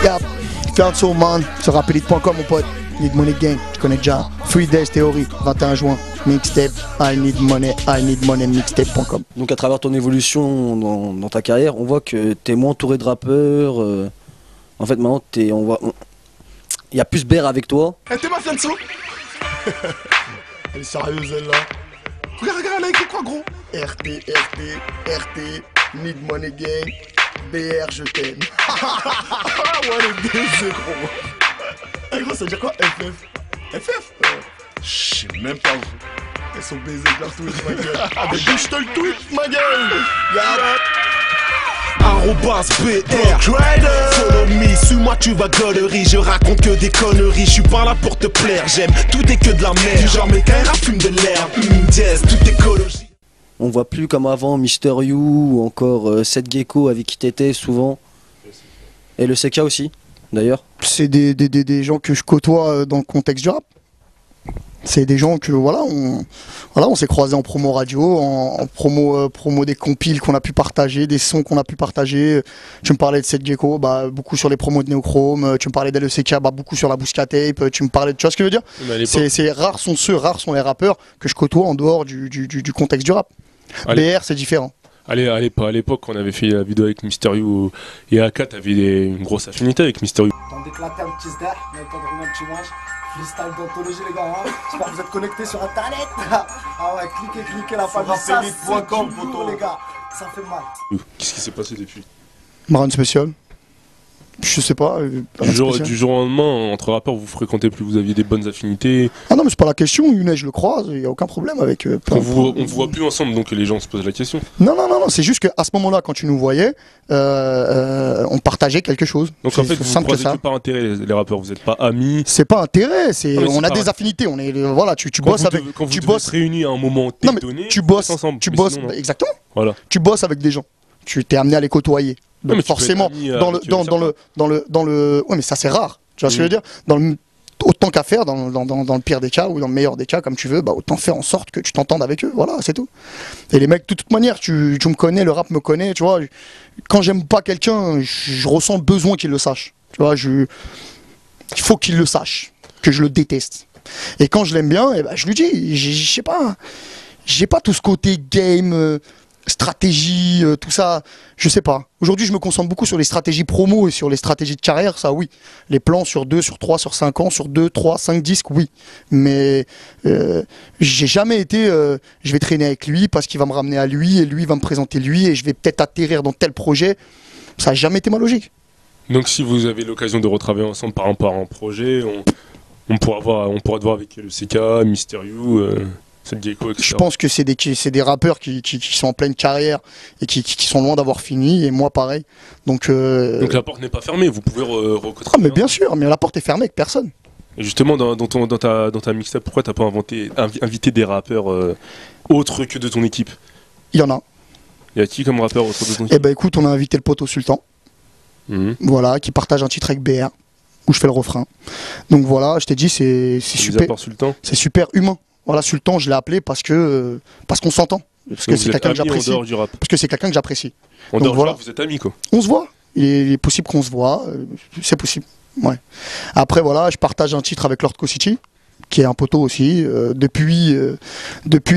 cap. Fais un saut, man, sur rapelite.com, mon pote. Need Money Gang, tu connais déjà. 3 Days Theory, 21 juin, mixtape, I need money, mixtape.com. Donc à travers ton évolution dans ta carrière, on voit que tu es moins entouré de rappeurs. En fait, maintenant, il y a plus Bear avec toi. Elle t'es ma fianso. Elle est sérieuse, elle, là. Regarde, elle a écrit quoi, gros? RT, Need Money Gang, BR, je t'aime. Ouais, le baiser, gros. Eh, gros, ça veut dire quoi? FF? Je sais même pas où. Elles sont baisées partout, ma gueule. Ah, mais je te le tweet, ma gueule. Arrobas BR Follow me, suis-moi tu vas gaulerie. Je raconte que des conneries, je suis pas là pour te plaire. J'aime tout est que de la merde. Du genre mes caïras fument de l'herbe. Jazz, toute écologie. On voit plus comme avant Mister You ou encore Seth Gecko avec qui t'étais souvent. Et le CK aussi, d'ailleurs. C'est des gens que je côtoie dans le contexte du rap. C'est des gens que on s'est croisés en promo radio, en promo des compiles qu'on a pu partager, des sons qu'on a pu partager. Tu me parlais de Seth Gecko, beaucoup sur les promos de Neochrome. Tu me parlais d'LECK, beaucoup sur la Bousca Tape. Tu vois ce que je veux dire? C'est rares sont les rappeurs que je côtoie en dehors du contexte du rap. BR, c'est différent. Allez, à l'époque, quand on avait fait la vidéo avec Mister You et AK, t'avais une grosse affinité avec Mister You. T'en d'éclater un petit star, mais le temps de remettre un petit manche. Freestyle d'anthologie, les gars, hein. J'espère que vous êtes connectés sur internet. Ah ouais, cliquez la famille, ça c'est du les gars. Ça fait mal. Qu'est-ce qui s'est passé depuis? Marine spécial. Je sais pas. Du jour au lendemain, entre rappeurs, vous fréquentez plus, vous aviez des bonnes affinités. Ah non, mais c'est pas la question. Younes, je le croise, il n'y a aucun problème avec. On vous voit plus ensemble, donc les gens se posent la question. Non, c'est juste qu'à ce moment-là, quand tu nous voyais, on partageait quelque chose. Donc en fait, vous croisez que par intérêt, les rappeurs, vous n'êtes pas amis. C'est pas intérêt, on a des affinités. On est, voilà, tu bosses avec. Quand vous bosses réunis à un moment donné, tu bosses ensemble. Exactement. Voilà. Tu bosses avec des gens. Tu t'es amené à les côtoyer. Donc forcément, dans le, ouais, mais ça c'est rare. Tu vois ce que je veux dire? Autant qu'à faire, dans le pire des cas ou dans le meilleur des cas, comme tu veux, autant faire en sorte que tu t'entendes avec eux. Voilà, c'est tout. Et les mecs, de toute manière, tu me connais, le rap me connaît. Tu vois, quand j'aime pas quelqu'un, je ressens le besoin qu'il le sache. Tu vois, il faut qu'il le sache, que je le déteste. Et quand je l'aime bien, je lui dis, je sais pas, j'ai pas tout ce côté game. Stratégie, tout ça, je sais pas. Aujourd'hui, je me concentre beaucoup sur les stratégies promo et sur les stratégies de carrière, ça oui. Les plans sur 2, sur 3, sur 5 ans, sur 2, 3, 5 disques, oui. Mais j'ai jamais été, je vais traîner avec lui parce qu'il va me ramener à lui et lui va me présenter lui et je vais peut-être atterrir dans tel projet. Ça n'a jamais été ma logique. Donc si vous avez l'occasion de retravailler ensemble par rapport à un projet, on pourra te voir avec le CK, Mister You... Gecko, je pense que c'est des rappeurs qui sont en pleine carrière et qui sont loin d'avoir fini, et moi pareil. Donc la porte n'est pas fermée, vous pouvez recruter. Ah mais bien sûr, mais la porte est fermée avec personne. Et justement dans ta mixtape, pourquoi t'as pas invité des rappeurs autres que de ton équipe? Il y en a. Il y a qui comme rappeur autre de ton équipe? Eh ben écoute, on a invité le poteau Sultan. Voilà, qui partage un titre avec BR, où je fais le refrain. Donc voilà, je t'ai dit, c'est super. C'est super humain. Voilà, Sultan, je l'ai appelé parce qu'on s'entend. Parce que c'est quelqu'un que j'apprécie. Parce que c'est quelqu'un que j'apprécie. En dehors du rap, vous êtes amis, quoi. On se voit. Il est possible qu'on se voit. C'est possible. Ouais. Après, voilà, je partage un titre avec Lord City, qui est un poteau aussi, depuis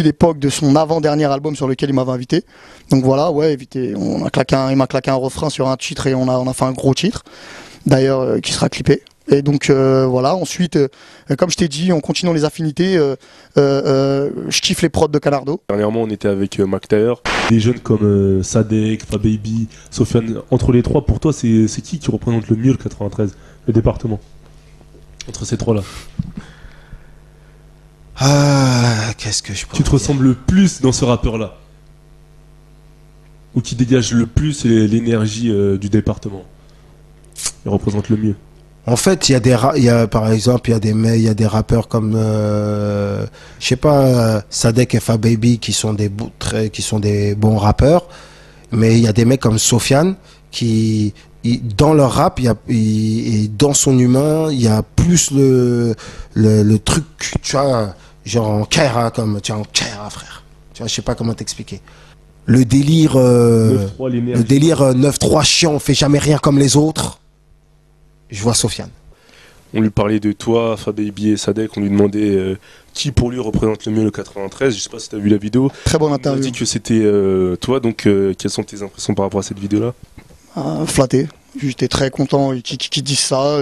l'époque de son avant-dernier album sur lequel il m'avait invité. Donc voilà, ouais, il m'a claqué un refrain sur un titre et on a fait un gros titre, d'ailleurs, qui sera clippé. Et donc voilà, ensuite, comme je t'ai dit, on continue les affinités. Je kiffe les prods de Canardo. Dernièrement, on était avec Mac Taylor. Des jeunes comme Sadek, Fababy, Sofiane, entre les trois, pour toi, c'est qui représente le mieux le 93, le département? Entre ces trois-là. Qu'est-ce que je peux Tu te ressembles le plus dans ce rappeur-là? Ou qui dégage le plus l'énergie du département? Il représente le mieux. En fait, par exemple, il y a des rappeurs comme, je sais pas, Sadek et Fababy qui sont des bons rappeurs, mais il y a des mecs comme Sofiane qui, dans leur rap, et dans son humain, il y a plus le truc, tu vois, genre en Kaira, comme, tu vois, en Kaira, frère. Tu vois, je sais pas comment t'expliquer. Le délire 9-3 chiant, on fait jamais rien comme les autres. je vois Sofiane. On lui parlait de toi, Fababy et Sadek, on lui demandait qui pour lui représente le mieux le 93. Je sais pas si tu as vu la vidéo. Très bonne interview. On a dit que c'était toi, donc quelles sont tes impressions par rapport à cette vidéo-là? Flatté. J'étais très content qu'ils disent ça.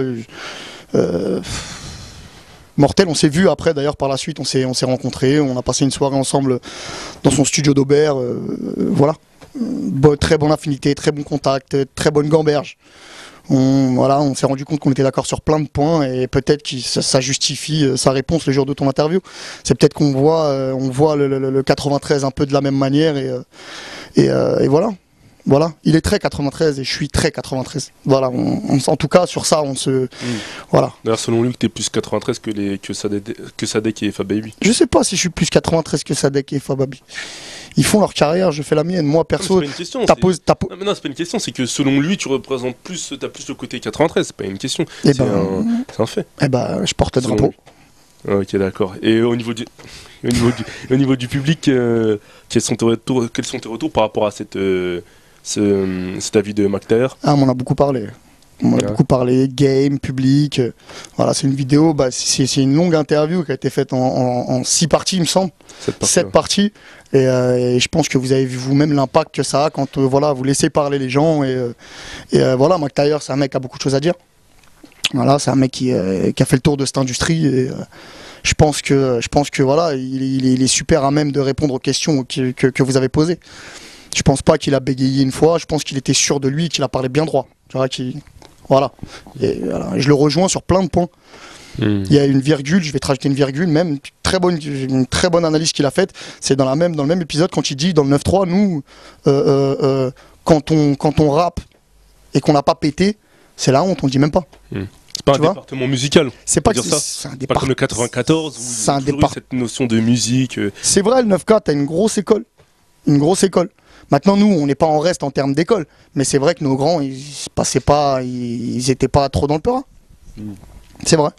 Mortel, on s'est vu après d'ailleurs par la suite, on s'est rencontrés, on a passé une soirée ensemble dans son studio d'Aubert. Voilà. Très bonne affinité, très bon contact, très bonne gamberge. On s'est rendu compte qu'on était d'accord sur plein de points et peut-être que ça justifie sa réponse le jour de ton interview. C'est peut-être qu'on voit le 93 un peu de la même manière et voilà. Voilà, il est très 93 et je suis très 93. Voilà, en tout cas sur ça on se... Voilà. D'ailleurs selon lui que t'es plus 93 que Sadek et Fababy. Je sais pas si je suis plus 93 que Sadek et Fababy. Ils font leur carrière, je fais la mienne. Moi perso... Non, c'est pas une question. Non, c'est pas une question, c'est que selon lui tu représentes plus, t'as plus le côté 93, c'est pas une question. C'est un fait. Eh ben, je porte le drapeau. Ok, d'accord. Et au niveau du public, quels sont tes retours par rapport à cet avis de Mac Taylor? Ah, on en a beaucoup parlé. On a beaucoup parlé, game, public. Voilà, c'est une vidéo, c'est une longue interview qui a été faite en 6 parties, il me semble. 7 parties. Et je pense que vous avez vu vous-même l'impact que ça a quand voilà, vous laissez parler les gens. Et voilà, Mac Taylor, c'est un mec qui a beaucoup de choses à dire. Voilà, c'est un mec qui a fait le tour de cette industrie. Et je pense que voilà, il est super à même de répondre aux questions que vous avez posées. Je pense pas qu'il a bégayé une fois, je pense qu'il était sûr de lui, qu'il a parlé bien droit. Voilà. Et je le rejoins sur plein de points. Il y a une virgule, je vais te rajouter une virgule, même une très bonne analyse qu'il a faite. C'est dans le même épisode quand il dit dans le 9-3, nous, quand on rappe et qu'on n'a pas pété, c'est la honte, on ne dit même pas. C'est pas un département musical. C'est pas comme le 94 où il y a toujours eu cette notion de musique. C'est vrai, le 9-4, t'as une grosse école. Une grosse école. Maintenant, nous, on n'est pas en reste en termes d'école. Mais c'est vrai que nos grands, ils étaient pas trop dans le peur. C'est vrai.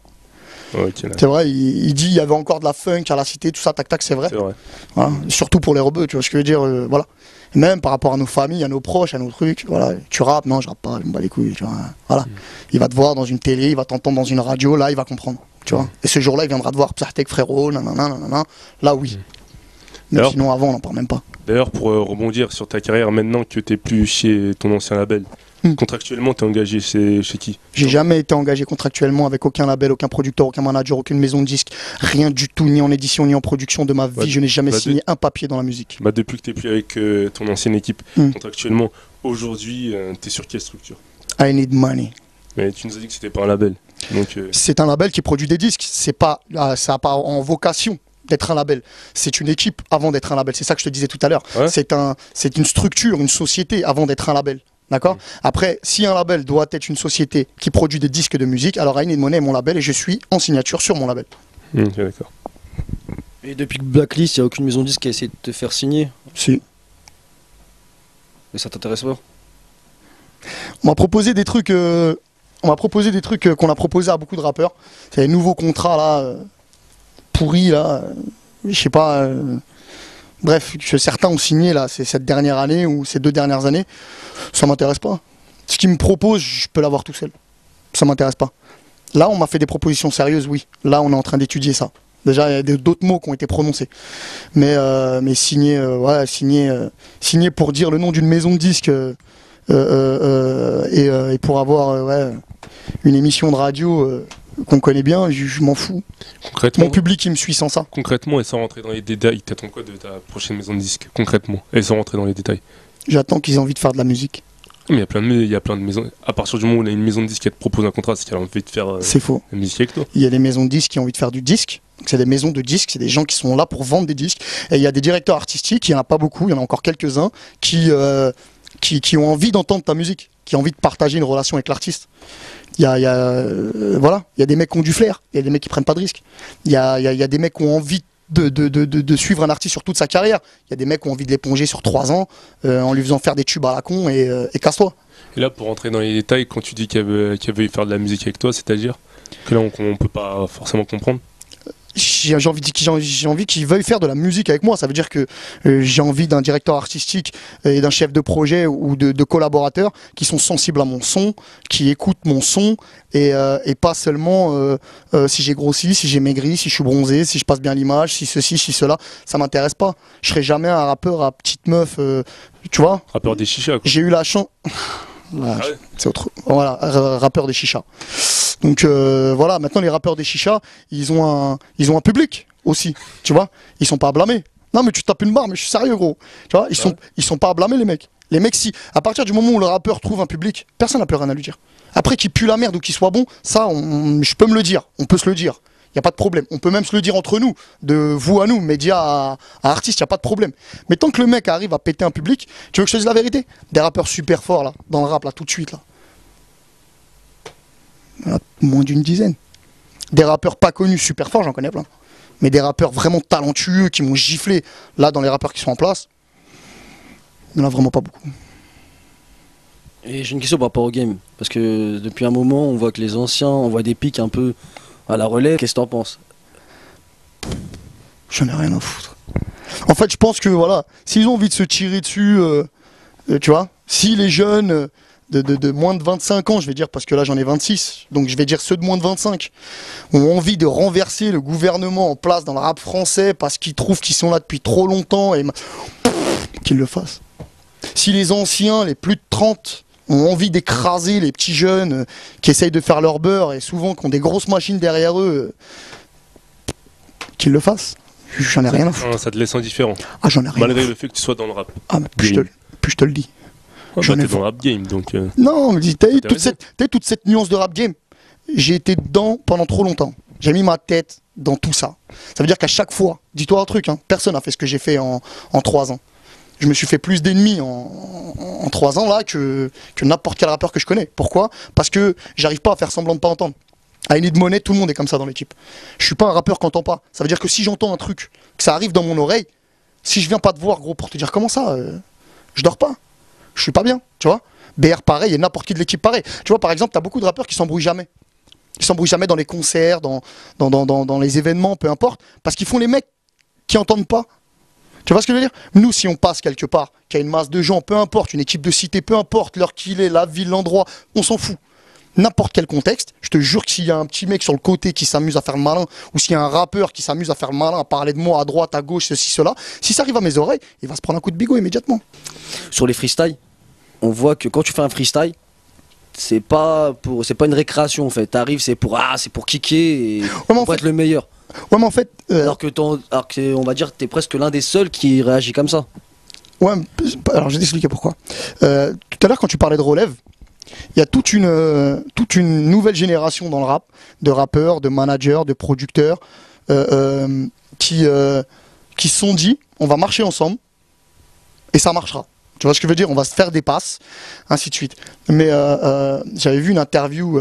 Okay, c'est vrai, il dit il y avait encore de la funk à la cité, tout ça, tac tac, c'est vrai. Voilà. Surtout pour les rebeux, tu vois ce que je veux dire. Voilà. Et même par rapport à nos familles, à nos proches, à nos trucs. Voilà. Tu rappes, non, je rappe pas, je me bats les couilles. Tu vois. Voilà. Il va te voir dans une télé, il va t'entendre dans une radio, là, il va comprendre. Tu vois. Et ce jour-là, il viendra te voir, Psartek, frérot, nanana. Là, oui. Mais sinon, avant, on n'en parle même pas. D'ailleurs, pour rebondir sur ta carrière, maintenant que tu n'es plus chez ton ancien label, contractuellement, tu es engagé chez qui? J'ai jamais été engagé contractuellement avec aucun label, aucun producteur, aucun manager, aucune maison de disque, rien du tout, ni en édition, ni en production de ma vie. Je n'ai jamais signé un papier dans la musique. Depuis que tu n'es plus avec ton ancienne équipe, contractuellement, aujourd'hui, tu es sur quelle structure? I need money. Mais tu nous as dit que c'était pas un label. C'est un label qui produit des disques. Ça n'a pas en vocation d'être un label. C'est une équipe avant d'être un label. C'est ça que je te disais tout à l'heure. Ouais. C'est une structure, une société avant d'être un label. D'accord. Après, si un label doit être une société qui produit des disques de musique, alors I Need Money est mon label et je suis en signature sur mon label. Ok, d'accord. Et depuis que Blacklist, il n'y a aucune maison de disque qui a essayé de te faire signer? Si. Mais ça t'intéresse pas? On m'a proposé des trucs qu'on a proposé à beaucoup de rappeurs. C'est des nouveaux contrats là, pourris là, je sais pas. Bref, que certains ont signé là, cette dernière année ou ces 2 dernières années. Ça m'intéresse pas. Ce qu'ils me proposent, je peux l'avoir tout seul. Ça m'intéresse pas. Là, on m'a fait des propositions sérieuses, oui. Là, on est en train d'étudier ça. Déjà, il y a d'autres mots qui ont été prononcés. Mais signer pour dire le nom d'une maison de disques et pour avoir une émission de radio qu'on connaît bien, je m'en fous. Mon public, il me suit sans ça. Concrètement, et sans rentrer dans les détails, t'attends quoi de ta prochaine maison de disques? Concrètement, et sans rentrer dans les détails. J'attends qu'ils aient envie de faire de la musique. Mais il y a plein de maisons. À partir du moment où on a une maison de disques qui te propose un contrat, c'est qu'elle a envie de faire c'est faux. La musique avec toi. Il y a des maisons de disques qui ont envie de faire du disque. C'est des maisons de disques, c'est des gens qui sont là pour vendre des disques. Et il y a des directeurs artistiques, il n'y en a pas beaucoup, il y en a encore quelques-uns, qui ont envie d'entendre ta musique, qui ont envie de partager une relation avec l'artiste. Il y a des mecs qui ont du flair, il y a des mecs qui prennent pas de risques. Il y a des mecs qui ont envie de suivre un artiste sur toute sa carrière. Il y a des mecs qui ont envie de l'éponger sur 3 ans en lui faisant faire des tubes à la con et casse-toi. Et là, pour rentrer dans les détails, quand tu dis qu'il veut faire de la musique avec toi, c'est-à-dire que là, on peut pas forcément comprendre. j'ai envie qu'ils veuillent faire de la musique avec moi. Ça veut dire que j'ai envie d'un directeur artistique et d'un chef de projet ou de collaborateurs qui sont sensibles à mon son, qui écoutent mon son et pas seulement si j'ai grossi, si j'ai maigri, si je suis bronzé, si je passe bien l'image, si ceci, si cela. Ça m'intéresse pas. Je serai jamais un rappeur à petite meuf, tu vois. Rappeur des chichas, quoi. J'ai eu la chance. C'est autre. Voilà, rappeur des chichas. Donc voilà, maintenant les rappeurs des chichas, ils ont un public aussi, tu vois. Ils sont pas à blâmer. Non mais tu tapes une barre, mais je suis sérieux gros. Tu vois, ils sont pas à blâmer les mecs. Les mecs, si à partir du moment où le rappeur trouve un public, personne n'a plus rien à lui dire. Après qu'il pue la merde ou qu'il soit bon, ça, je peux me le dire. On peut se le dire. Il n'y a pas de problème. On peut même se le dire entre nous, de vous à nous, médias à artistes, il n'y a pas de problème. Mais tant que le mec arrive à péter un public, tu veux que je te dise la vérité? Des rappeurs super forts là, dans le rap là, tout de suite là. Moins d'une dizaine. Des rappeurs pas connus super forts, j'en connais plein. Mais des rappeurs vraiment talentueux qui m'ont giflé, là dans les rappeurs qui sont en place, il n'y en a vraiment pas beaucoup. Et j'ai une question par rapport au game. Parce que depuis un moment, on voit que les anciens, on voit des pics un peu à la relève. Qu'est-ce que t'en penses? J'en ai rien à foutre. En fait, je pense que voilà, s'ils ont envie de se tirer dessus, tu vois, si les jeunes de moins de 25 ans, je vais dire, parce que là j'en ai 26, donc je vais dire ceux de moins de 25, ont envie de renverser le gouvernement en place dans le rap français parce qu'ils trouvent qu'ils sont là depuis trop longtemps, et qu'ils le fassent. Si les anciens, les plus de 30, ont envie d'écraser les petits jeunes qui essayent de faire leur beurre et souvent qui ont des grosses machines derrière eux, qu'ils le fassent. J'en ai rien à foutre. Ça te laisse indifférent. Ah, j'en ai rien. Malgré le fait que tu sois dans le rap. Ah, mais plus je te le dis. Ah, bah, t'es dans le rap game, donc... Non, mais t'as eu toute cette nuance de rap game. J'ai été dedans pendant trop longtemps. J'ai mis ma tête dans tout ça. Ça veut dire qu'à chaque fois, dis-toi un truc, hein, personne n'a fait ce que j'ai fait en 3 ans. Je me suis fait plus d'ennemis en 3 ans là que n'importe quel rappeur que je connais. Pourquoi? Parce que j'arrive pas à faire semblant de pas entendre. À Need Money, tout le monde est comme ça dans l'équipe. Je suis pas un rappeur qui entend pas. Ça veut dire que si j'entends un truc, que ça arrive dans mon oreille, si je viens pas te voir gros pour te dire comment ça, je dors pas. Je suis pas bien, tu vois. BR pareil et n'importe qui de l'équipe pareil. Tu vois, par exemple, t'as beaucoup de rappeurs qui s'embrouillent jamais. Ils s'embrouillent jamais dans les concerts, dans les événements, peu importe, parce qu'ils font les mecs qui entendent pas. Tu vois ce que je veux dire? Nous, si on passe quelque part, qu'il y a une masse de gens, peu importe, une équipe de cité, peu importe l'heure qu'il est, la ville, l'endroit, on s'en fout. N'importe quel contexte, je te jure que s'il y a un petit mec sur le côté qui s'amuse à faire le malin, ou s'il y a un rappeur qui s'amuse à faire le malin, à parler de moi à droite, à gauche, ceci, cela, si ça arrive à mes oreilles, il va se prendre un coup de bigot immédiatement. Sur les freestyles, on voit que quand tu fais un freestyle, c'est pas une récréation en fait. T'arrives, c'est pour kicker et pour être le meilleur. Ouais, mais en fait. Alors que on va dire, t'es presque l'un des seuls qui réagit comme ça. Ouais, alors je vais t'expliquer pourquoi. Tout à l'heure, quand tu parlais de relève, il y a toute une nouvelle génération dans le rap, de rappeurs, de managers, de producteurs, qui se sont dit, on va marcher ensemble et ça marchera. Tu vois ce que je veux dire? On va se faire des passes, ainsi de suite. Mais j'avais vu une interview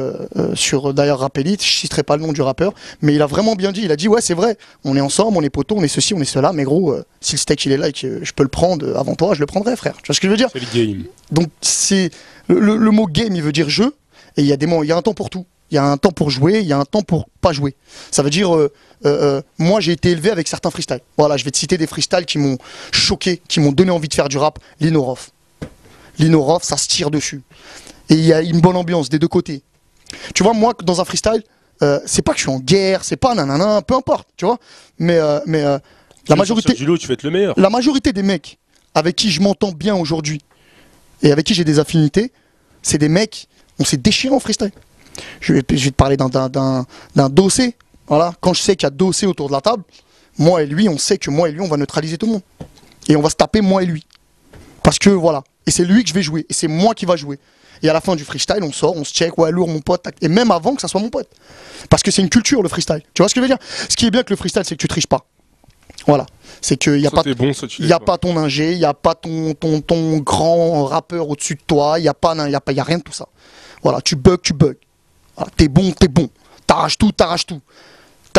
sur d'ailleurs Rap Elite, je citerai pas le nom du rappeur, mais il a vraiment bien dit, il a dit ouais c'est vrai, on est ensemble, on est potos, on est ceci, on est cela, mais gros, si le steak il est là et que je peux le prendre avant toi, je le prendrai frère. Tu vois ce que je veux dire? C'est le game. Donc c'est le mot game, il veut dire jeu, et il y a un temps pour tout. Il y a un temps pour jouer, il y a un temps pour pas jouer. Ça veut dire, moi j'ai été élevé avec certains freestyles. Voilà, je vais te citer des freestyles qui m'ont choqué, qui m'ont donné envie de faire du rap. Lino Roth. Lino Roth, ça se tire dessus. Et il y a une bonne ambiance des deux côtés. Tu vois, moi, dans un freestyle, c'est pas que je suis en guerre, c'est pas nanana, peu importe, tu vois. Mais la majorité... Du lot, tu vas être le meilleur. La majorité des mecs avec qui je m'entends bien aujourd'hui et avec qui j'ai des affinités, c'est des mecs, on s'est déchiré en freestyle. Je vais te parler d'un dossier. Voilà. Quand je sais qu'il y a dossier autour de la table, moi et lui, on sait que moi et lui, on va neutraliser tout le monde. Et on va se taper moi et lui. Parce que voilà. Et c'est lui que je vais jouer. Et c'est moi qui va jouer. Et à la fin du freestyle, on sort, on se check, ouais, lourd, mon pote. Et même avant que ça soit mon pote. Parce que c'est une culture, le freestyle. Tu vois ce que je veux dire? Ce qui est bien avec le freestyle, c'est que tu triches pas. Voilà. C'est qu'il n'y a, pas, pas ton ingé, il n'y a pas ton grand rappeur au-dessus de toi, il n'y a rien de tout ça. Voilà. Tu bugs. Voilà, t'es bon. T'arraches tout.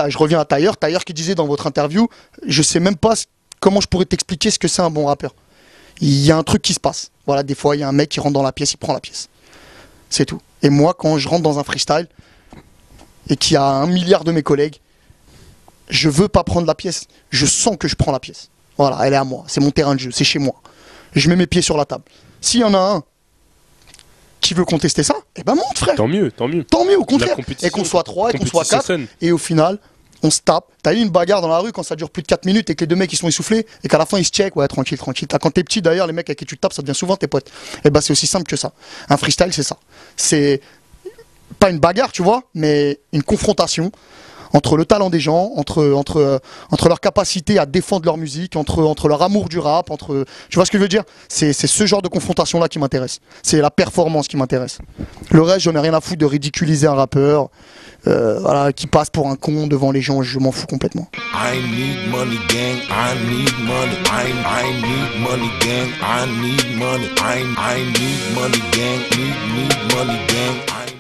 Je reviens à Tailleur qui disait dans votre interview, je sais même pas comment je pourrais t'expliquer ce que c'est un bon rappeur. Il y a un truc qui se passe. Voilà, des fois, il y a un mec qui rentre dans la pièce, il prend la pièce. C'est tout. Et moi, quand je rentre dans un freestyle, et qu'il y a 1 milliard de mes collègues, je veux pas prendre la pièce. Je sens que je prends la pièce. Voilà, elle est à moi. C'est mon terrain de jeu, c'est chez moi. Je mets mes pieds sur la table. S'il y en a un qui veut contester ça, eh ben monte, frère. Tant mieux, tant mieux. Tant mieux, au contraire. Et qu'on soit 3, et qu'on soit 4. Et au final, on se tape. T'as eu une bagarre dans la rue quand ça dure plus de 4 minutes et que les deux mecs ils sont essoufflés et qu'à la fin ils se checkent. Ouais, tranquille, tranquille. Quand t'es petit d'ailleurs, les mecs avec qui tu tapes, ça devient souvent tes potes. Et ben c'est aussi simple que ça. Un freestyle, c'est ça. C'est pas une bagarre, tu vois, mais une confrontation entre le talent des gens, entre leur capacité à défendre leur musique, entre leur amour du rap, tu vois ce que je veux dire? C'est ce genre de confrontation-là qui m'intéresse. C'est la performance qui m'intéresse. Le reste, j'en ai rien à foutre de ridiculiser un rappeur voilà, qui passe pour un con devant les gens, je m'en fous complètement. I need money, gang. I need money. I need money, gang. I need money. I need money, gang. Need money, gang.